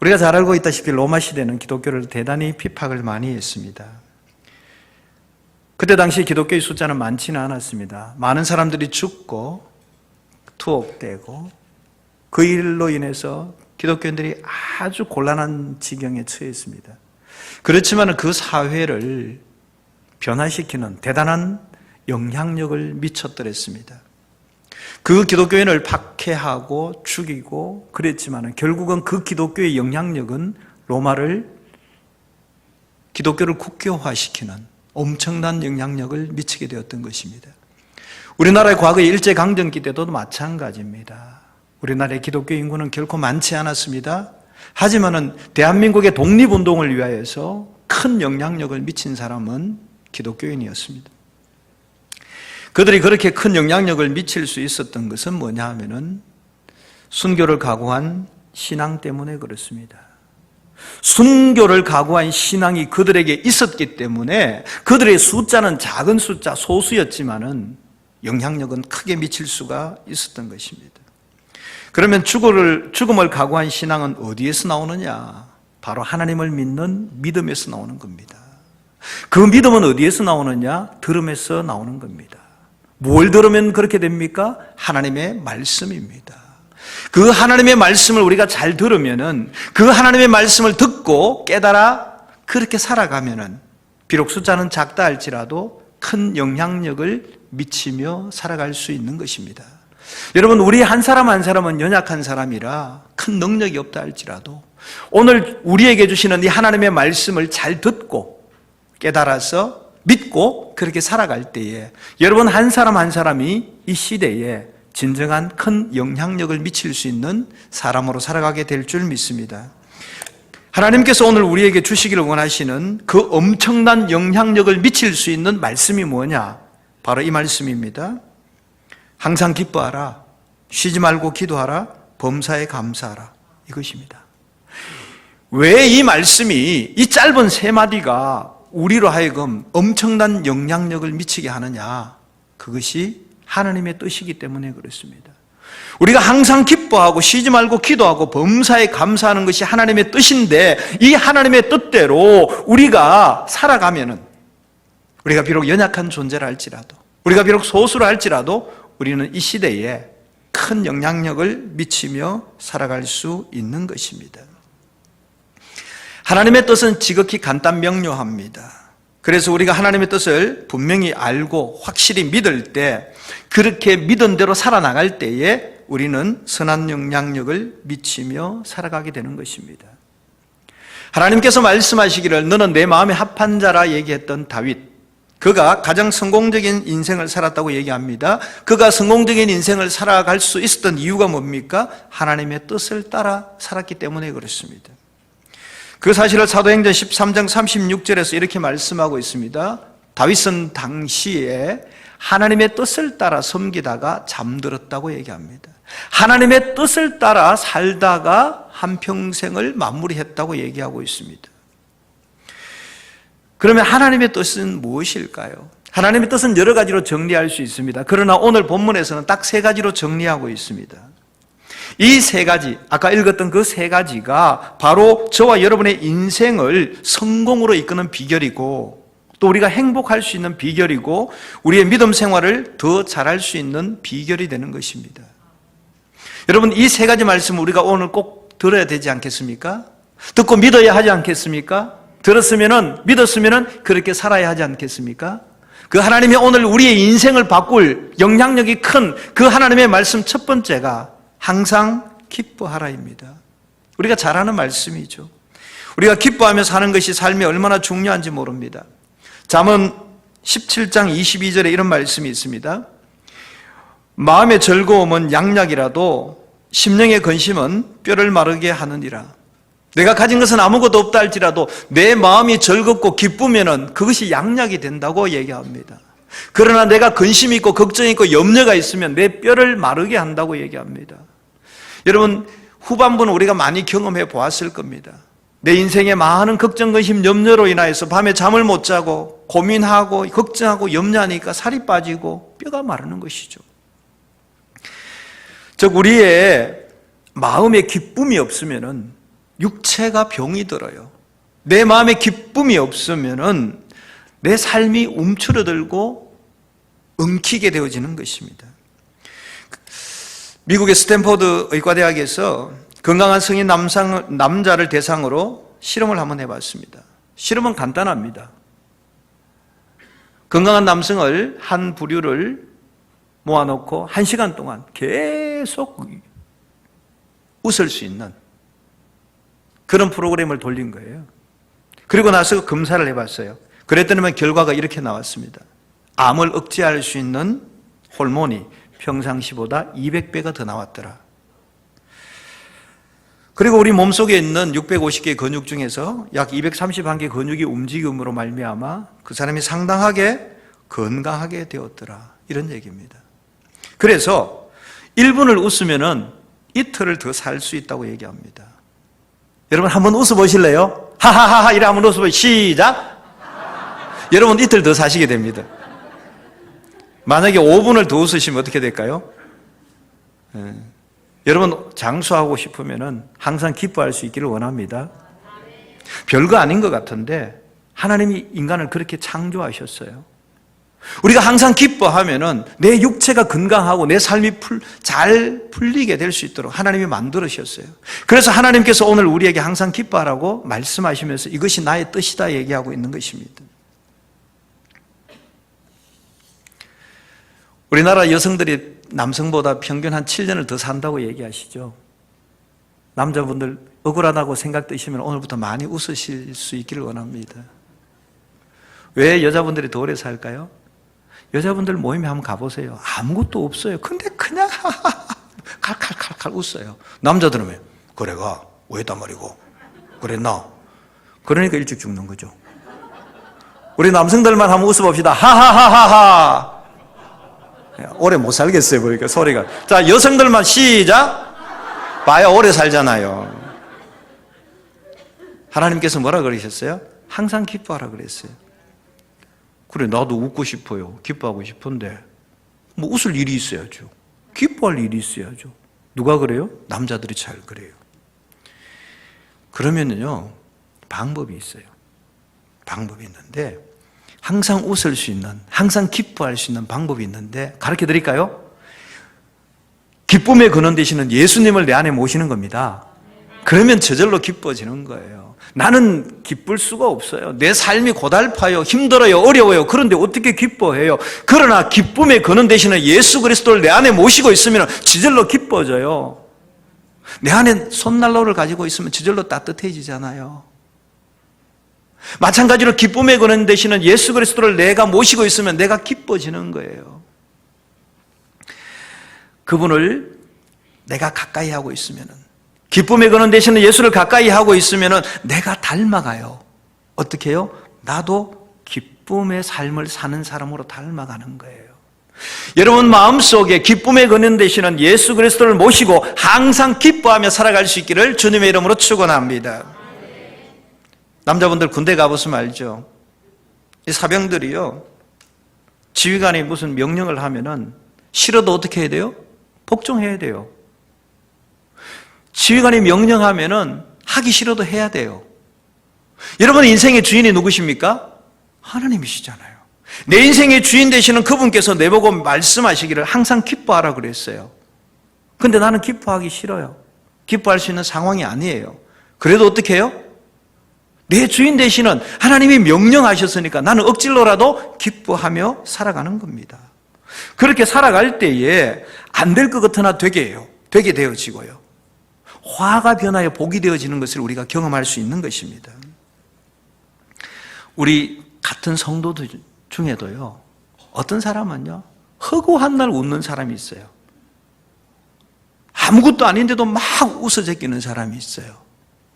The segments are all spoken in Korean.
우리가 잘 알고 있다시피 로마 시대는 기독교를 대단히 핍박을 많이 했습니다. 그때 당시 기독교의 숫자는 많지는 않았습니다. 많은 사람들이 죽고 투옥되고 그 일로 인해서 기독교인들이 아주 곤란한 지경에 처했습니다. 그렇지만 그 사회를 변화시키는 대단한 영향력을 미쳤더랬습니다. 그 기독교인을 박해하고 죽이고 그랬지만 결국은 그 기독교의 영향력은 기독교를 국교화시키는 엄청난 영향력을 미치게 되었던 것입니다. 우리나라의 과거 일제강점기 때도 마찬가지입니다. 우리나라의 기독교 인구는 결코 많지 않았습니다. 하지만 대한민국의 독립운동을 위하여서 큰 영향력을 미친 사람은 기독교인이었습니다. 그들이 그렇게 큰 영향력을 미칠 수 있었던 것은 뭐냐 하면은 순교를 각오한 신앙 때문에 그렇습니다. 순교를 각오한 신앙이 그들에게 있었기 때문에 그들의 숫자는 작은 숫자, 소수였지만은 영향력은 크게 미칠 수가 있었던 것입니다. 그러면 죽음을 각오한 신앙은 어디에서 나오느냐? 바로 하나님을 믿는 믿음에서 나오는 겁니다. 그 믿음은 어디에서 나오느냐? 들음에서 나오는 겁니다. 뭘 들으면 그렇게 됩니까? 하나님의 말씀입니다. 그 하나님의 말씀을 우리가 잘 들으면은 그 하나님의 말씀을 듣고 깨달아 그렇게 살아가면은 비록 숫자는 작다 할지라도 큰 영향력을 미치며 살아갈 수 있는 것입니다. 여러분, 우리 한 사람 한 사람은 연약한 사람이라 큰 능력이 없다 할지라도 오늘 우리에게 주시는 이 하나님의 말씀을 잘 듣고 깨달아서 믿고 그렇게 살아갈 때에 여러분 한 사람 한 사람이 이 시대에 진정한 큰 영향력을 미칠 수 있는 사람으로 살아가게 될 줄 믿습니다. 하나님께서 오늘 우리에게 주시기를 원하시는 그 엄청난 영향력을 미칠 수 있는 말씀이 뭐냐? 바로 이 말씀입니다. 항상 기뻐하라, 쉬지 말고 기도하라, 범사에 감사하라, 이것입니다. 왜 이 말씀이 이 짧은 세 마디가 우리로 하여금 엄청난 영향력을 미치게 하느냐? 그것이 하나님의 뜻이기 때문에 그렇습니다. 우리가 항상 기뻐하고 쉬지 말고 기도하고 범사에 감사하는 것이 하나님의 뜻인데 이 하나님의 뜻대로 우리가 살아가면은 우리가 비록 연약한 존재라 할지라도 우리가 비록 소수라 할지라도 우리는 이 시대에 큰 영향력을 미치며 살아갈 수 있는 것입니다. 하나님의 뜻은 지극히 간단 명료합니다. 그래서 우리가 하나님의 뜻을 분명히 알고 확실히 믿을 때 그렇게 믿은 대로 살아나갈 때에 우리는 선한 영향력을 미치며 살아가게 되는 것입니다. 하나님께서 말씀하시기를 너는 내 마음에 합한 자라 얘기했던 다윗, 그가 가장 성공적인 인생을 살았다고 얘기합니다. 그가 성공적인 인생을 살아갈 수 있었던 이유가 뭡니까? 하나님의 뜻을 따라 살았기 때문에 그렇습니다. 그 사실을 사도행전 13장 36절에서 이렇게 말씀하고 있습니다. 다윗은 당시에 하나님의 뜻을 따라 섬기다가 잠들었다고 얘기합니다. 하나님의 뜻을 따라 살다가 한평생을 마무리했다고 얘기하고 있습니다. 그러면 하나님의 뜻은 무엇일까요? 하나님의 뜻은 여러 가지로 정리할 수 있습니다. 그러나 오늘 본문에서는 딱 세 가지로 정리하고 있습니다. 이 세 가지, 아까 읽었던 그 세 가지가 바로 저와 여러분의 인생을 성공으로 이끄는 비결이고 또 우리가 행복할 수 있는 비결이고 우리의 믿음 생활을 더 잘할 수 있는 비결이 되는 것입니다. 여러분, 이 세 가지 말씀을 우리가 오늘 꼭 들어야 되지 않겠습니까? 듣고 믿어야 하지 않겠습니까? 들었으면은, 믿었으면은 그렇게 살아야 하지 않겠습니까? 그 하나님이 오늘 우리의 인생을 바꿀 영향력이 큰 그 하나님의 말씀 첫 번째가 항상 기뻐하라입니다. 우리가 잘 아는 말씀이죠. 우리가 기뻐하며 사는 것이 삶에 얼마나 중요한지 모릅니다. 잠언 17장 22절에 이런 말씀이 있습니다. 마음의 즐거움은 양약이라도 심령의 근심은 뼈를 마르게 하느니라. 내가 가진 것은 아무것도 없다 할지라도 내 마음이 즐겁고 기쁘면은 그것이 양약이 된다고 얘기합니다. 그러나 내가 근심이 있고 걱정이 있고 염려가 있으면 내 뼈를 마르게 한다고 얘기합니다. 여러분, 후반부는 우리가 많이 경험해 보았을 겁니다. 내 인생에 많은 걱정, 근심, 염려로 인하여서 밤에 잠을 못 자고 고민하고 걱정하고 염려하니까 살이 빠지고 뼈가 마르는 것이죠. 즉 우리의 마음에 기쁨이 없으면은 육체가 병이 들어요. 내 마음에 기쁨이 없으면은 내 삶이 움츠러들고 엉키게 되어지는 것입니다. 미국의 스탠포드 의과대학에서 건강한 성인 남자를 대상으로 실험을 한번 해봤습니다. 실험은 간단합니다. 건강한 남성을 한 부류를 모아놓고 1시간 동안 계속 웃을 수 있는 그런 프로그램을 돌린 거예요. 그리고 나서 검사를 해봤어요. 그랬더니 결과가 이렇게 나왔습니다. 암을 억제할 수 있는 호르몬이 평상시보다 200배가 더 나왔더라. 그리고 우리 몸속에 있는 650개 근육 중에서 약 231개 근육이 움직임으로 말미암아 그 사람이 상당하게 건강하게 되었더라. 이런 얘기입니다. 그래서 1분을 웃으면은 이틀을 더 살 수 있다고 얘기합니다. 여러분 한번 웃어보실래요? 하하하하 이래 한번 웃어보세요. 시작! 여러분 이틀 더 사시게 됩니다. 만약에 5분을 더 웃으시면 어떻게 될까요? 여러분 장수하고 싶으면 항상 기뻐할 수 있기를 원합니다. 별거 아닌 것 같은데 하나님이 인간을 그렇게 창조하셨어요. 우리가 항상 기뻐하면은 내 육체가 건강하고 내 삶이 잘 풀리게 될 수 있도록 하나님이 만들으셨어요. 그래서 하나님께서 오늘 우리에게 항상 기뻐하라고 말씀하시면서 이것이 나의 뜻이다 얘기하고 있는 것입니다. 우리나라 여성들이 남성보다 평균 한 7년을 더 산다고 얘기하시죠. 남자분들 억울하다고 생각되시면 오늘부터 많이 웃으실 수 있기를 원합니다. 왜 여자분들이 더 오래 살까요? 여자분들 모임에 한번 가보세요. 아무것도 없어요. 근데 그냥 칼칼칼칼 웃어요. 남자들은 왜? 그래가 왜단 말이고 그랬나? 그러니까 일찍 죽는 거죠. 우리 남성들만 한번 웃어봅시다. 하하하하하. 오래 못 살겠어요. 그러니까 소리가. 자, 여성들만 시작. 봐야 오래 살잖아요. 하나님께서 뭐라 그러셨어요? 항상 기뻐하라 그랬어요. 그래, 나도 웃고 싶어요. 기뻐하고 싶은데 뭐 웃을 일이 있어야죠. 기뻐할 일이 있어야죠. 누가 그래요? 남자들이 잘 그래요. 그러면요 방법이 있어요. 방법이 있는데 항상 웃을 수 있는, 항상 기뻐할 수 있는 방법이 있는데 가르쳐 드릴까요? 기쁨의 근원 되시는 예수님을 내 안에 모시는 겁니다. 그러면 저절로 기뻐지는 거예요. 나는 기쁠 수가 없어요. 내 삶이 고달파요. 힘들어요. 어려워요. 그런데 어떻게 기뻐해요? 그러나 기쁨의 근원 되시는 예수 그리스도를 내 안에 모시고 있으면 저절로 기뻐져요. 내 안에 손난로를 가지고 있으면 저절로 따뜻해지잖아요. 마찬가지로 기쁨의 근원 되시는 예수 그리스도를 내가 모시고 있으면 내가 기뻐지는 거예요. 그분을 내가 가까이 하고 있으면은, 기쁨의 근원 되시는 예수를 가까이 하고 있으면은 내가 닮아가요. 어떻게 해요? 나도 기쁨의 삶을 사는 사람으로 닮아가는 거예요. 여러분 마음속에 기쁨의 근원 되시는 예수 그리스도를 모시고 항상 기뻐하며 살아갈 수 있기를 주님의 이름으로 축원합니다. 남자분들 군대 가보시면 알죠. 이 사병들이요, 지휘관이 무슨 명령을 하면은 싫어도 어떻게 해야 돼요? 복종해야 돼요. 지휘관이 명령하면은 하기 싫어도 해야 돼요. 여러분 인생의 주인이 누구십니까? 하나님이시잖아요. 내 인생의 주인 되시는 그분께서 내보고 말씀하시기를 항상 기뻐하라 그랬어요. 근데 나는 기뻐하기 싫어요. 기뻐할 수 있는 상황이 아니에요. 그래도 어떻게 해요? 내 주인 되시는 하나님이 명령하셨으니까 나는 억지로라도 기뻐하며 살아가는 겁니다. 그렇게 살아갈 때에 안 될 것 같으나 되게 되어지고요. 화가 변하여 복이 되어지는 것을 우리가 경험할 수 있는 것입니다. 우리 같은 성도들 중에도요, 어떤 사람은요, 허구한 날 웃는 사람이 있어요. 아무것도 아닌데도 막 웃어 제끼는 사람이 있어요.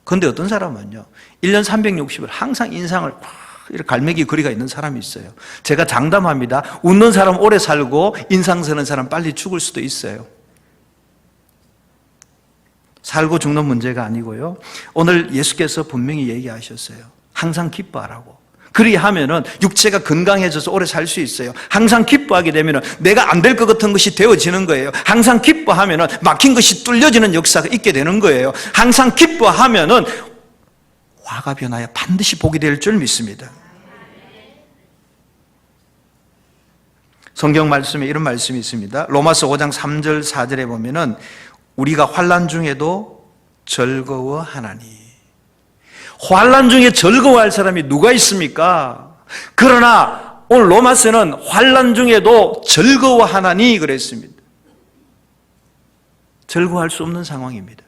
그런데 어떤 사람은요, 1년 360일 항상 인상을 이렇게 갈매기 거리가 있는 사람이 있어요. 제가 장담합니다. 웃는 사람 오래 살고 인상 쓰는 사람 빨리 죽을 수도 있어요. 살고 죽는 문제가 아니고요. 오늘 예수께서 분명히 얘기하셨어요. 항상 기뻐하라고. 그리하면은 육체가 건강해져서 오래 살 수 있어요. 항상 기뻐하게 되면은 내가 안 될 것 같은 것이 되어지는 거예요. 항상 기뻐하면은 막힌 것이 뚫려지는 역사가 있게 되는 거예요. 항상 기뻐하면은 화가 변하여 반드시 복이 될 줄 믿습니다. 성경 말씀에 이런 말씀이 있습니다. 로마서 5장 3절 4절에 보면은 우리가 환난 중에도 즐거워하나니. 환난 중에 즐거워할 사람이 누가 있습니까? 그러나 오늘 로마서는 환난 중에도 즐거워하나니 그랬습니다. 즐거워할 수 없는 상황입니다.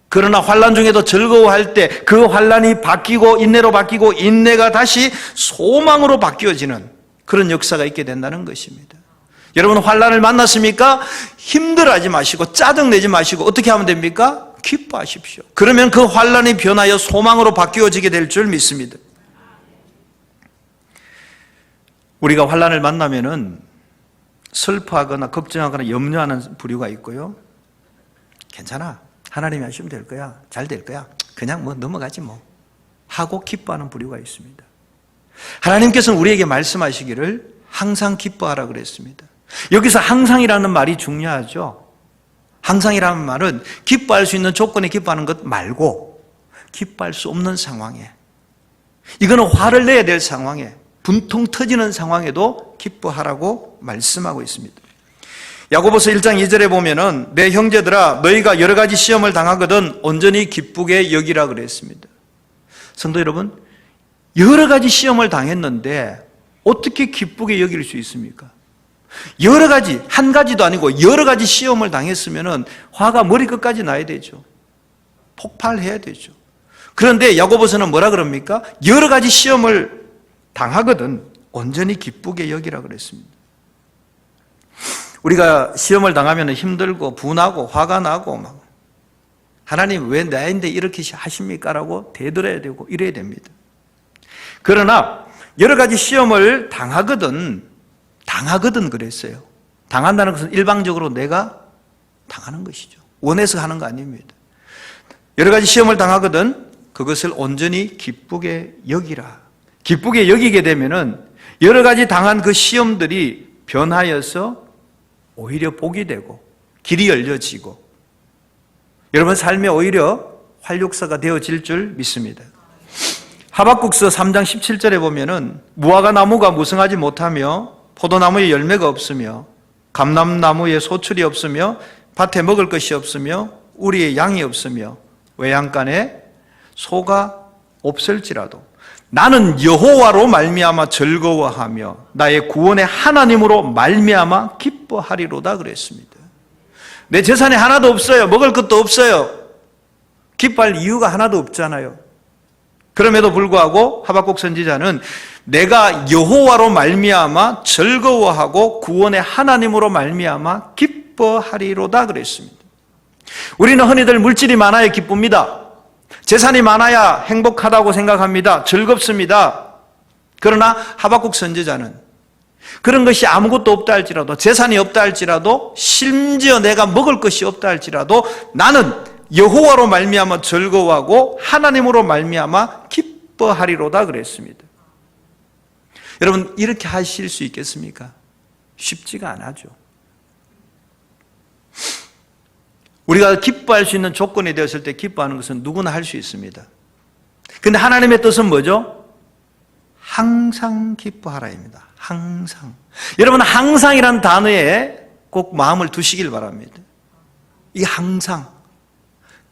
그러나 환난 중에도 즐거워할 때 그 환난이 바뀌고 인내로 바뀌고 인내가 다시 소망으로 바뀌어지는 그런 역사가 있게 된다는 것입니다. 여러분 환난을 만났습니까? 힘들어하지 마시고 짜증내지 마시고 어떻게 하면 됩니까? 기뻐하십시오. 그러면 그 환난이 변하여 소망으로 바뀌어지게 될 줄 믿습니다. 우리가 환난을 만나면은 슬퍼하거나 걱정하거나 염려하는 부류가 있고요. 괜찮아. 하나님이 하시면 될 거야. 잘 될 거야. 그냥 뭐 넘어가지 뭐. 하고 기뻐하는 부류가 있습니다. 하나님께서는 우리에게 말씀하시기를 항상 기뻐하라 그랬습니다. 여기서 항상이라는 말이 중요하죠. 항상이라는 말은 기뻐할 수 있는 조건에 기뻐하는 것 말고 기뻐할 수 없는 상황에, 이거는 화를 내야 될 상황에, 분통 터지는 상황에도 기뻐하라고 말씀하고 있습니다. 야고보서 1장 2절에 보면은 내 형제들아 너희가 여러 가지 시험을 당하거든 온전히 기쁘게 여기라 그랬습니다. 성도 여러분, 여러 가지 시험을 당했는데 어떻게 기쁘게 여길 수 있습니까? 여러 가지, 한 가지도 아니고 여러 가지 시험을 당했으면 화가 머리끝까지 나야 되죠. 폭발해야 되죠. 그런데 야고보서는 뭐라 그럽니까? 여러 가지 시험을 당하거든 온전히 기쁘게 여기라 그랬습니다. 우리가 시험을 당하면 힘들고 분하고 화가 나고 막 하나님 왜 나인데 이렇게 하십니까? 라고 대들어야 되고 이래야 됩니다. 그러나 여러 가지 시험을 당하거든 그랬어요. 당한다는 것은 일방적으로 내가 당하는 것이죠. 원해서 하는 거 아닙니다. 여러 가지 시험을 당하거든 그것을 온전히 기쁘게 여기라. 기쁘게 여기게 되면은 여러 가지 당한 그 시험들이 변하여서 오히려 복이 되고 길이 열려지고 여러분 삶에 오히려 활력소가 되어질 줄 믿습니다. 하박국서 3장 17절에 보면은 무화과 나무가 무성하지 못하며 포도나무에 열매가 없으며 감람나무에 소출이 없으며 밭에 먹을 것이 없으며 우리의 양이 없으며 외양간에 소가 없을지라도 나는 여호와로 말미암아 즐거워하며 나의 구원의 하나님으로 말미암아 기뻐하리로다 그랬습니다. 내 재산에 하나도 없어요. 먹을 것도 없어요. 기뻐할 이유가 하나도 없잖아요. 그럼에도 불구하고 하박국 선지자는 내가 여호와로 말미암아 즐거워하고 구원의 하나님으로 말미암아 기뻐하리로다 그랬습니다. 우리는 흔히들 물질이 많아야 기쁩니다. 재산이 많아야 행복하다고 생각합니다. 즐겁습니다. 그러나 하박국 선지자는 그런 것이 아무것도 없다 할지라도 재산이 없다 할지라도 심지어 내가 먹을 것이 없다 할지라도 나는 여호와로 말미암아 즐거워하고 하나님으로 말미암아 기뻐하리로다 그랬습니다. 여러분 이렇게 하실 수 있겠습니까? 쉽지가 않아죠. 우리가 기뻐할 수 있는 조건이 되었을 때 기뻐하는 것은 누구나 할 수 있습니다. 그런데 하나님의 뜻은 뭐죠? 항상 기뻐하라입니다. 항상. 여러분 항상이란 단어에 꼭 마음을 두시길 바랍니다. 이 항상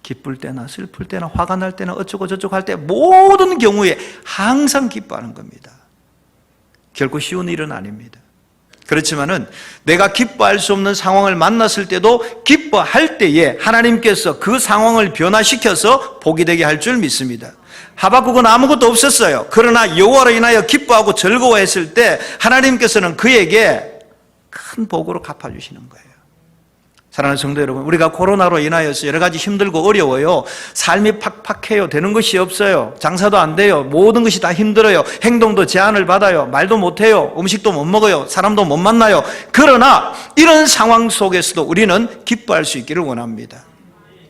기쁠 때나 슬플 때나 화가 날 때나 어쩌고 저쩌고 할 때 모든 경우에 항상 기뻐하는 겁니다. 결코 쉬운 일은 아닙니다. 그렇지만은 내가 기뻐할 수 없는 상황을 만났을 때도 기뻐할 때에 하나님께서 그 상황을 변화시켜서 복이 되게 할 줄 믿습니다. 하박국은 아무것도 없었어요. 그러나 여호와로 인하여 기뻐하고 즐거워했을 때 하나님께서는 그에게 큰 복으로 갚아주시는 거예요. 사랑하는 성도 여러분, 우리가 코로나로 인하여서 여러 가지 힘들고 어려워요. 삶이 팍팍해요. 되는 것이 없어요. 장사도 안 돼요. 모든 것이 다 힘들어요. 행동도 제한을 받아요. 말도 못해요. 음식도 못 먹어요. 사람도 못 만나요. 그러나 이런 상황 속에서도 우리는 기뻐할 수 있기를 원합니다.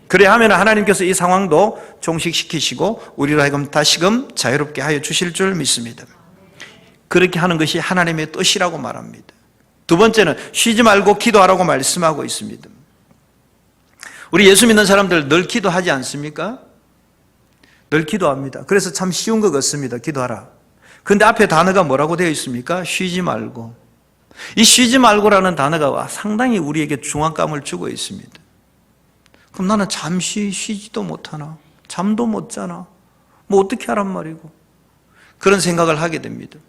그래야 하면 하나님께서 이 상황도 종식시키시고 우리로 하여금 다시금 자유롭게 하여 주실 줄 믿습니다. 그렇게 하는 것이 하나님의 뜻이라고 말합니다. 두 번째는 쉬지 말고 기도하라고 말씀하고 있습니다. 우리 예수 믿는 사람들 늘 기도하지 않습니까? 늘 기도합니다. 그래서 참 쉬운 것 같습니다. 기도하라. 그런데 앞에 단어가 뭐라고 되어 있습니까? 쉬지 말고. 이 쉬지 말고라는 단어가 상당히 우리에게 중압감을 주고 있습니다. 그럼 나는 잠시 쉬지도 못하나? 잠도 못 자나? 뭐 어떻게 하란 말이고? 그런 생각을 하게 됩니다.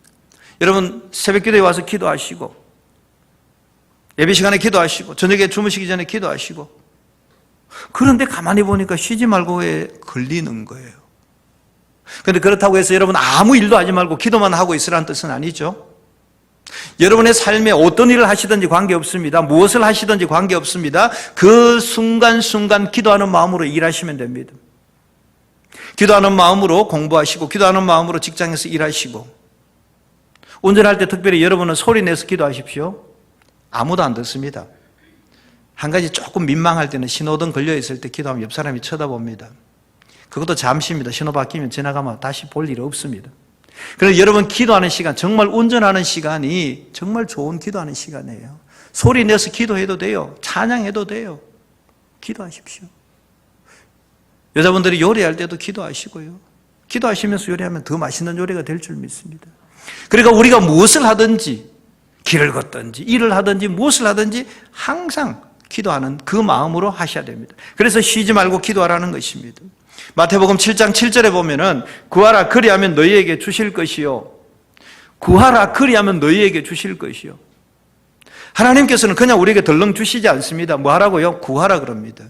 여러분 새벽 기도에 와서 기도하시고 예배 시간에 기도하시고 저녁에 주무시기 전에 기도하시고 그런데 가만히 보니까 쉬지 말고에 걸리는 거예요. 그런데 그렇다고 해서 여러분 아무 일도 하지 말고 기도만 하고 있으라는 뜻은 아니죠. 여러분의 삶에 어떤 일을 하시든지 관계없습니다. 무엇을 하시든지 관계없습니다. 그 순간순간 기도하는 마음으로 일하시면 됩니다. 기도하는 마음으로 공부하시고 기도하는 마음으로 직장에서 일하시고 운전할 때 특별히 여러분은 소리 내서 기도하십시오. 아무도 안 듣습니다. 한 가지 조금 민망할 때는 신호등 걸려있을 때 기도하면 옆 사람이 쳐다봅니다. 그것도 잠시입니다. 신호 바뀌면 지나가면 다시 볼 일 없습니다. 그래서 여러분 기도하는 시간, 정말 운전하는 시간이 정말 좋은 기도하는 시간이에요. 소리 내서 기도해도 돼요. 찬양해도 돼요. 기도하십시오. 여자분들이 요리할 때도 기도하시고요. 기도하시면서 요리하면 더 맛있는 요리가 될 줄 믿습니다. 그러니까 우리가 무엇을 하든지 길을 걷든지 일을 하든지 무엇을 하든지 항상 기도하는 그 마음으로 하셔야 됩니다. 그래서 쉬지 말고 기도하라는 것입니다. 마태복음 7장 7절에 보면은 구하라 그리하면 너희에게 주실 것이요 구하라 그리하면 너희에게 주실 것이요. 하나님께서는 그냥 우리에게 덜렁 주시지 않습니다. 뭐 하라고요? 구하라 그럽니다.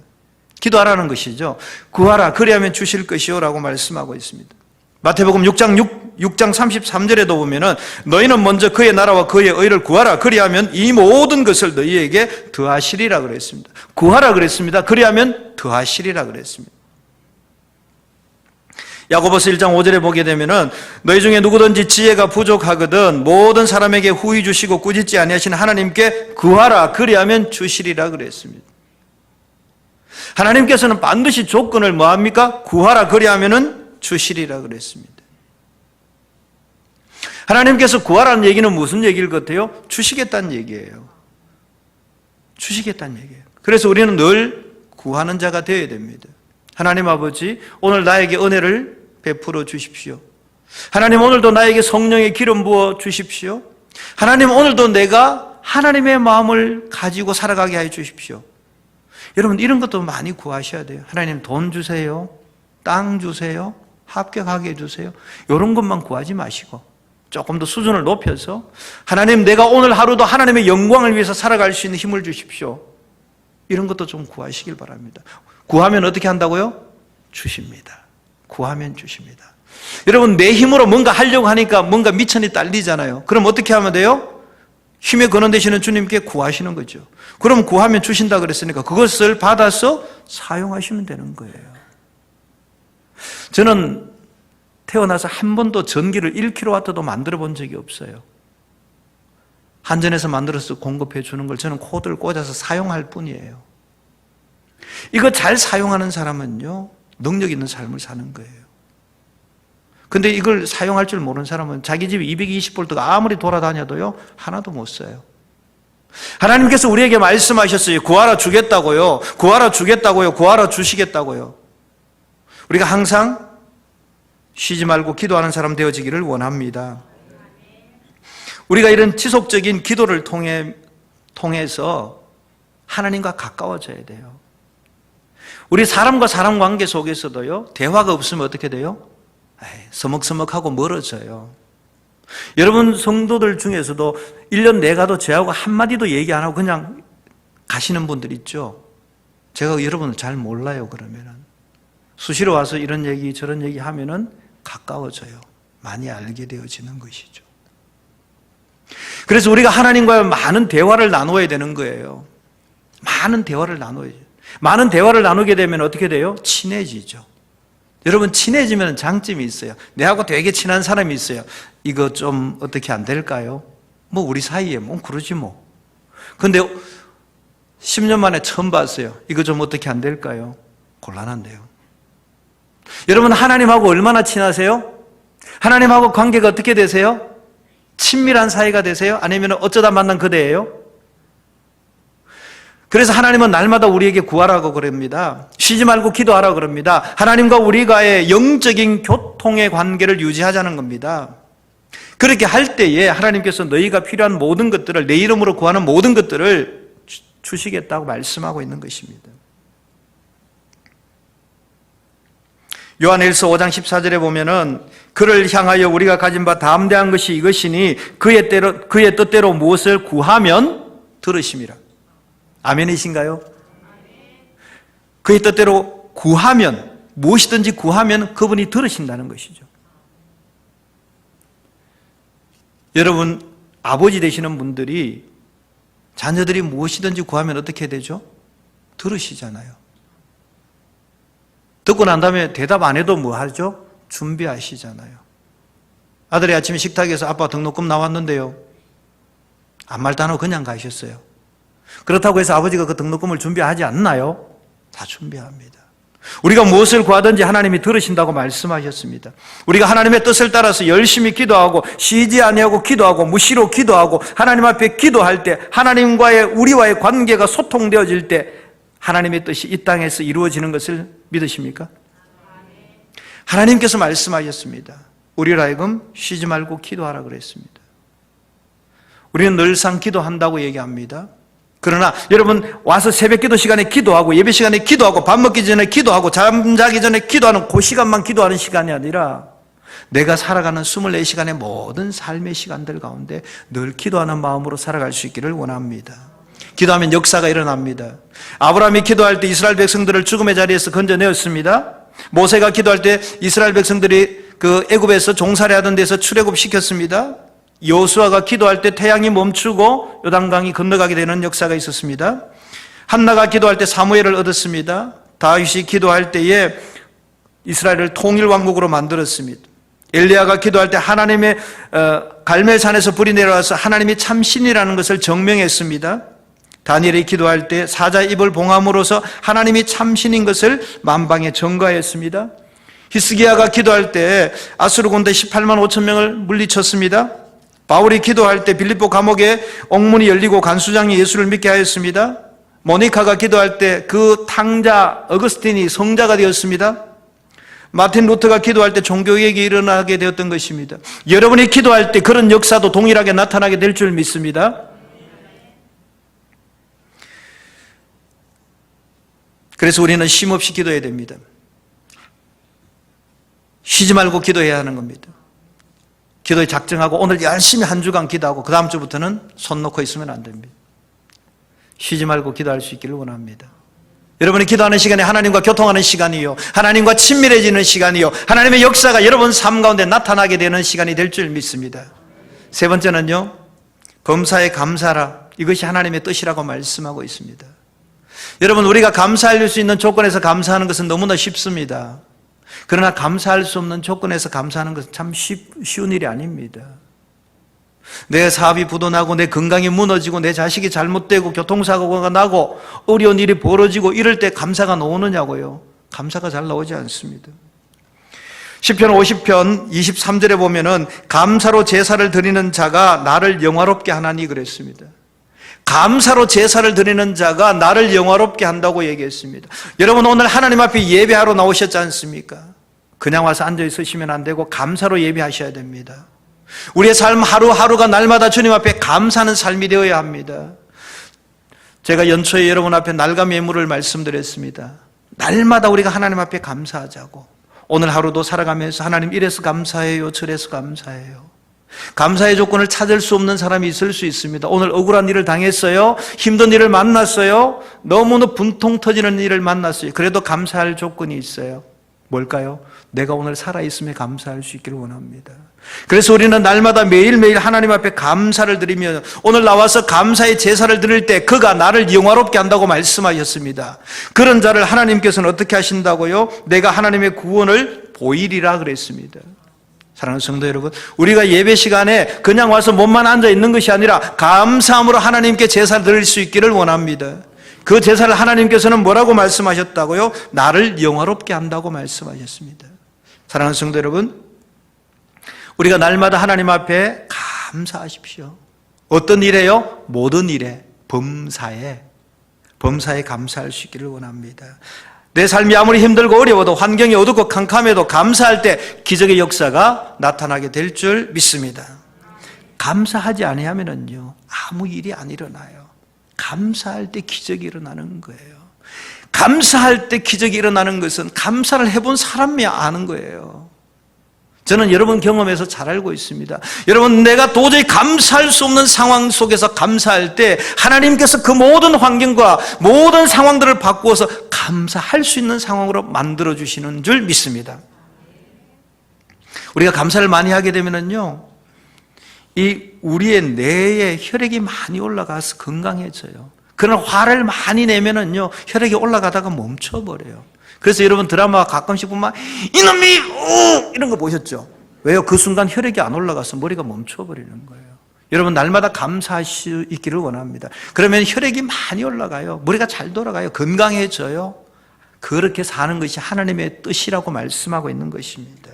기도하라는 것이죠. 구하라 그리하면 주실 것이요 라고 말씀하고 있습니다. 마태복음 6장 33절에도 보면은 너희는 먼저 그의 나라와 그의 의를 구하라 그리하면 이 모든 것을 너희에게 더하시리라 그랬습니다. 구하라 그랬습니다. 그리하면 더하시리라 그랬습니다. 야고보서 1장 5절에 보게 되면은 너희 중에 누구든지 지혜가 부족하거든 모든 사람에게 후히 주시고 꾸짖지 아니하시는 하나님께 구하라 그리하면 주시리라 그랬습니다. 하나님께서는 반드시 조건을 뭐합니까? 구하라 그리하면은 주시리라 그랬습니다. 하나님께서 구하라는 얘기는 무슨 얘기일 것 같아요? 주시겠다는 얘기예요. 주시겠다는 얘기예요. 그래서 우리는 늘 구하는 자가 되어야 됩니다. 하나님 아버지, 오늘 나에게 은혜를 베풀어 주십시오. 하나님 오늘도 나에게 성령의 기름 부어 주십시오. 하나님 오늘도 내가 하나님의 마음을 가지고 살아가게 해 주십시오. 여러분 이런 것도 많이 구하셔야 돼요. 하나님 돈 주세요. 땅 주세요. 합격하게 해주세요. 이런 것만 구하지 마시고 조금 더 수준을 높여서 하나님 내가 오늘 하루도 하나님의 영광을 위해서 살아갈 수 있는 힘을 주십시오. 이런 것도 좀 구하시길 바랍니다. 구하면 어떻게 한다고요? 주십니다. 구하면 주십니다. 여러분 내 힘으로 뭔가 하려고 하니까 뭔가 미천이 딸리잖아요. 그럼 어떻게 하면 돼요? 힘에 근원 되시는 주님께 구하시는 거죠. 그럼 구하면 주신다 그랬으니까 그것을 받아서 사용하시면 되는 거예요. 저는 태어나서 한 번도 전기를 1kW도 만들어 본 적이 없어요. 한전에서 만들어서 공급해 주는 걸 저는 코드를 꽂아서 사용할 뿐이에요. 이거 잘 사용하는 사람은요, 능력 있는 삶을 사는 거예요. 근데 이걸 사용할 줄 모르는 사람은 자기 집에 220V가 아무리 돌아다녀도요, 하나도 못 써요. 하나님께서 우리에게 말씀하셨어요. 구하라 주겠다고요. 구하라 주겠다고요. 구하라 주시겠다고요. 우리가 항상 쉬지 말고 기도하는 사람 되어지기를 원합니다. 우리가 이런 지속적인 기도를 통해서 하나님과 가까워져야 돼요. 우리 사람과 사람 관계 속에서도요, 대화가 없으면 어떻게 돼요? 서먹서먹하고 멀어져요. 여러분 성도들 중에서도 1년 내가도 저하고 한마디도 얘기 안 하고 그냥 가시는 분들 있죠? 제가 여러분을 잘 몰라요. 그러면은 수시로 와서 이런 얘기 저런 얘기 하면은 가까워져요. 많이 알게 되어지는 것이죠. 그래서 우리가 하나님과 많은 대화를 나누어야 되는 거예요. 많은 대화를 나누어야죠. 많은 대화를 나누게 되면 어떻게 돼요? 친해지죠. 여러분 친해지면 장점이 있어요. 내하고 되게 친한 사람이 있어요. 이거 좀 어떻게 안 될까요? 뭐 우리 사이에 뭐 그러지 뭐. 근데 10년 만에 처음 봤어요. 이거 좀 어떻게 안 될까요? 곤란한데요. 여러분, 하나님하고 얼마나 친하세요? 하나님하고 관계가 어떻게 되세요? 친밀한 사이가 되세요? 아니면 어쩌다 만난 그대예요? 그래서 하나님은 날마다 우리에게 구하라고 그럽니다. 쉬지 말고 기도하라고 그럽니다. 하나님과 우리가의 영적인 교통의 관계를 유지하자는 겁니다. 그렇게 할 때에 하나님께서 너희가 필요한 모든 것들을, 내 이름으로 구하는 모든 것들을 주시겠다고 말씀하고 있는 것입니다. 요한일서 5장 14절에 보면은 그를 향하여 우리가 가진 바 담대한 것이 이것이니 그의 뜻대로 무엇을 구하면 들으심이라. 아멘이신가요? 그의 뜻대로 구하면, 무엇이든지 구하면 그분이 들으신다는 것이죠. 여러분, 아버지 되시는 분들이 자녀들이 무엇이든지 구하면 어떻게 되죠? 들으시잖아요. 듣고 난 다음에 대답 안 해도 뭐 하죠? 준비하시잖아요. 아들이 아침에 식탁에서 아빠 등록금 나왔는데요. 아무 말도 안 하고 그냥 가셨어요. 그렇다고 해서 아버지가 그 등록금을 준비하지 않나요? 다 준비합니다. 우리가 무엇을 구하든지 하나님이 들으신다고 말씀하셨습니다. 우리가 하나님의 뜻을 따라서 열심히 기도하고 쉬지 아니하고 기도하고 무시로 기도하고 하나님 앞에 기도할 때 하나님과의 우리와의 관계가 소통되어질 때 하나님의 뜻이 이 땅에서 이루어지는 것을 믿으십니까? 하나님께서 말씀하셨습니다. 우리를 하여금 쉬지 말고 기도하라 그랬습니다. 우리는 늘상 기도한다고 얘기합니다. 그러나 여러분, 와서 새벽 기도 시간에 기도하고 예배 시간에 기도하고 밥 먹기 전에 기도하고 잠자기 전에 기도하는 그 시간만 기도하는 시간이 아니라 내가 살아가는 24시간의 모든 삶의 시간들 가운데 늘 기도하는 마음으로 살아갈 수 있기를 원합니다. 기도하면 역사가 일어납니다. 아브라함이 기도할 때 이스라엘 백성들을 죽음의 자리에서 건져내었습니다. 모세가 기도할 때 이스라엘 백성들이 그 애굽에서 종살이하던 데서 출애굽시켰습니다. 여호수아가 기도할 때 태양이 멈추고 요단강이 건너가게 되는 역사가 있었습니다. 한나가 기도할 때 사무엘을 얻었습니다. 다윗이 기도할 때에 이스라엘을 통일왕국으로 만들었습니다. 엘리야가 기도할 때 하나님의 갈멜산에서 불이 내려와서 하나님이 참신이라는 것을 증명했습니다. 다니엘이 기도할 때 사자의 입을 봉함으로써 하나님이 참신인 것을 만방에 전가했습니다. 히스기야가 기도할 때 아수르 군대 18만 5천 명을 물리쳤습니다. 바울이 기도할 때 빌립보 감옥에 옥문이 열리고 간수장이 예수를 믿게 하였습니다. 모니카가 기도할 때 그 탕자 어거스틴이 성자가 되었습니다. 마틴 루터가 기도할 때 종교개혁이 일어나게 되었던 것입니다. 여러분이 기도할 때 그런 역사도 동일하게 나타나게 될 줄 믿습니다. 그래서 우리는 쉼없이 기도해야 됩니다. 쉬지 말고 기도해야 하는 겁니다. 기도에 작정하고 오늘 열심히 한 주간 기도하고 그 다음 주부터는 손 놓고 있으면 안 됩니다. 쉬지 말고 기도할 수 있기를 원합니다. 여러분이 기도하는 시간이 하나님과 교통하는 시간이요, 하나님과 친밀해지는 시간이요, 하나님의 역사가 여러분 삶 가운데 나타나게 되는 시간이 될 줄 믿습니다. 세 번째는요, 범사에 감사하라. 이것이 하나님의 뜻이라고 말씀하고 있습니다. 여러분, 우리가 감사할 수 있는 조건에서 감사하는 것은 너무나 쉽습니다. 그러나 감사할 수 없는 조건에서 감사하는 것은 참 쉬운 일이 아닙니다. 내 사업이 부도나고 내 건강이 무너지고 내 자식이 잘못되고 교통사고가 나고 어려운 일이 벌어지고 이럴 때 감사가 나오느냐고요? 감사가 잘 나오지 않습니다. 시편 50편 23절에 보면은 감사로 제사를 드리는 자가 나를 영화롭게 하나니 그랬습니다. 감사로 제사를 드리는 자가 나를 영화롭게 한다고 얘기했습니다. 여러분, 오늘 하나님 앞에 예배하러 나오셨지 않습니까? 그냥 와서 앉아 있으시면 안 되고 감사로 예배하셔야 됩니다. 우리의 삶 하루하루가 날마다 주님 앞에 감사하는 삶이 되어야 합니다. 제가 연초에 여러분 앞에 날감 예물을 말씀드렸습니다. 날마다 우리가 하나님 앞에 감사하자고. 오늘 하루도 살아가면서 하나님 이래서 감사해요, 저래서 감사해요. 감사의 조건을 찾을 수 없는 사람이 있을 수 있습니다. 오늘 억울한 일을 당했어요. 힘든 일을 만났어요. 너무나 분통 터지는 일을 만났어요. 그래도 감사할 조건이 있어요. 뭘까요? 내가 오늘 살아있음에 감사할 수 있기를 원합니다. 그래서 우리는 날마다 매일매일 하나님 앞에 감사를 드리며 오늘 나와서 감사의 제사를 드릴 때 그가 나를 영화롭게 한다고 말씀하셨습니다. 그런 자를 하나님께서는 어떻게 하신다고요? 내가 하나님의 구원을 보이리라 그랬습니다. 사랑하는 성도 여러분, 우리가 예배 시간에 그냥 와서 몸만 앉아 있는 것이 아니라 감사함으로 하나님께 제사를 드릴 수 있기를 원합니다. 그 제사를 하나님께서는 뭐라고 말씀하셨다고요? 나를 영화롭게 한다고 말씀하셨습니다. 사랑하는 성도 여러분, 우리가 날마다 하나님 앞에 감사하십시오. 어떤 일에요? 모든 일에, 범사에 감사할 수 있기를 원합니다. 내 삶이 아무리 힘들고 어려워도 환경이 어둡고 캄캄해도 감사할 때 기적의 역사가 나타나게 될 줄 믿습니다. 감사하지 아니하면은요 아무 일이 안 일어나요. 감사할 때 기적이 일어나는 거예요. 감사할 때 기적이 일어나는 것은 감사를 해본 사람이 아는 거예요. 저는 여러분 경험에서 잘 알고 있습니다. 여러분, 내가 도저히 감사할 수 없는 상황 속에서 감사할 때 하나님께서 그 모든 환경과 모든 상황들을 바꾸어서 감사할 수 있는 상황으로 만들어주시는 줄 믿습니다. 우리가 감사를 많이 하게 되면은요, 우리의 뇌에 혈액이 많이 올라가서 건강해져요. 그러나 화를 많이 내면은요, 혈액이 올라가다가 멈춰버려요. 그래서 여러분 드라마 가끔씩 보면 이놈이 이런 거 보셨죠? 왜요? 그 순간 혈액이 안 올라가서 머리가 멈춰버리는 거예요. 여러분 날마다 감사할 수 있기를 원합니다. 그러면 혈액이 많이 올라가요. 머리가 잘 돌아가요. 건강해져요. 그렇게 사는 것이 하나님의 뜻이라고 말씀하고 있는 것입니다.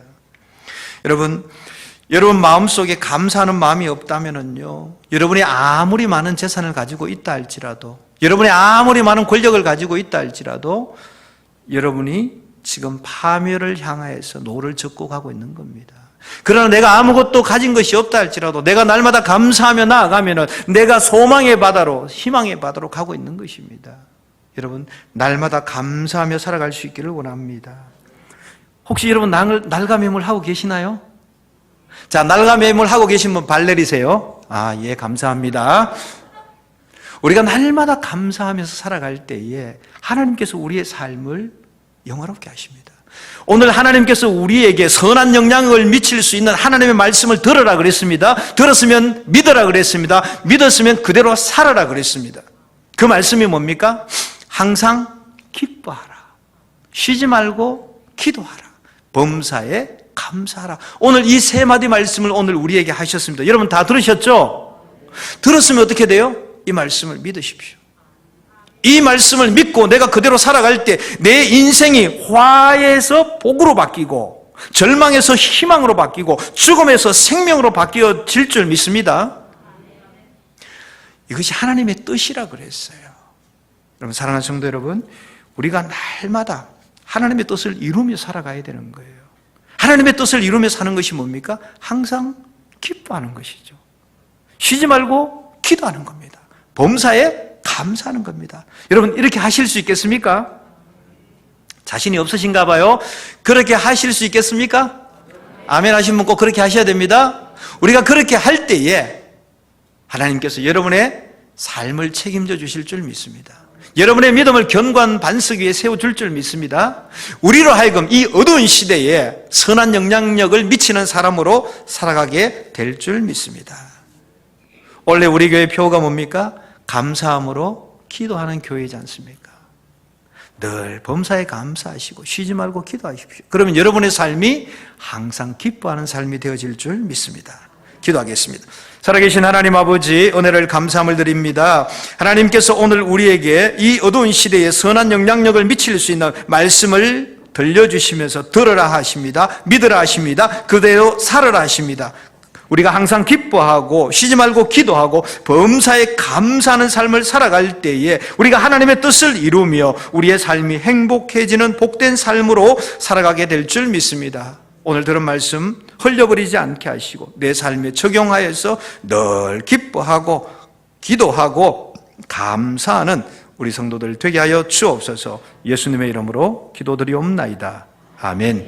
여러분 마음속에 감사하는 마음이 없다면요, 여러분이 아무리 많은 재산을 가지고 있다 할지라도, 여러분이 아무리 많은 권력을 가지고 있다 할지라도 여러분이 지금 파멸을 향하여서 노를 젓고 가고 있는 겁니다. 그러나 내가 아무것도 가진 것이 없다 할지라도 내가 날마다 감사하며 나아가면 내가 소망의 바다로, 희망의 바다로 가고 있는 것입니다. 여러분 날마다 감사하며 살아갈 수 있기를 원합니다. 혹시 여러분 날가매물 하고 계시나요? 자, 날가매물 하고 계신 분 발 내리세요. 아, 예, 감사합니다. 우리가 날마다 감사하면서 살아갈 때에 하나님께서 우리의 삶을 영화롭게 하십니다. 오늘 하나님께서 우리에게 선한 영향을 미칠 수 있는 하나님의 말씀을 들으라 그랬습니다. 들었으면 믿으라 그랬습니다. 믿었으면 그대로 살아라 그랬습니다. 그 말씀이 뭡니까? 항상 기뻐하라. 쉬지 말고 기도하라. 범사에 감사하라. 오늘 이 세 마디 말씀을 오늘 우리에게 하셨습니다. 여러분 다 들으셨죠? 들었으면 어떻게 돼요? 이 말씀을 믿으십시오. 이 말씀을 믿고 내가 그대로 살아갈 때 내 인생이 화에서 복으로 바뀌고 절망에서 희망으로 바뀌고 죽음에서 생명으로 바뀌어질 줄 믿습니다. 이것이 하나님의 뜻이라 그랬어요. 여러분 사랑하는 성도 여러분, 우리가 날마다 하나님의 뜻을 이루며 살아가야 되는 거예요. 하나님의 뜻을 이루며 사는 것이 뭡니까? 항상 기뻐하는 것이죠. 쉬지 말고 기도하는 겁니다. 범사에 감사하는 겁니다. 여러분 이렇게 하실 수 있겠습니까? 자신이 없으신가 봐요. 그렇게 하실 수 있겠습니까? 아멘 하신 분 꼭 그렇게 하셔야 됩니다. 우리가 그렇게 할 때에 하나님께서 여러분의 삶을 책임져 주실 줄 믿습니다. 여러분의 믿음을 견고한 반석 위에 세워줄 줄 믿습니다. 우리로 하여금 이 어두운 시대에 선한 영향력을 미치는 사람으로 살아가게 될 줄 믿습니다. 원래 우리 교회 표가 뭡니까? 감사함으로 기도하는 교회이지 않습니까? 늘 범사에 감사하시고 쉬지 말고 기도하십시오. 그러면 여러분의 삶이 항상 기뻐하는 삶이 되어질 줄 믿습니다. 기도하겠습니다. 살아계신 하나님 아버지, 은혜를 감사함을 드립니다. 하나님께서 오늘 우리에게 이 어두운 시대에 선한 영향력을 미칠 수 있는 말씀을 들려주시면서 들으라 하십니다. 믿으라 하십니다. 그대로 살으라 하십니다. 우리가 항상 기뻐하고 쉬지 말고 기도하고 범사에 감사하는 삶을 살아갈 때에 우리가 하나님의 뜻을 이루며 우리의 삶이 행복해지는 복된 삶으로 살아가게 될 줄 믿습니다. 오늘 들은 말씀 흘려버리지 않게 하시고 내 삶에 적용하여서 늘 기뻐하고 기도하고 감사하는 우리 성도들 되게 하여 주옵소서. 예수님의 이름으로 기도드리옵나이다. 아멘.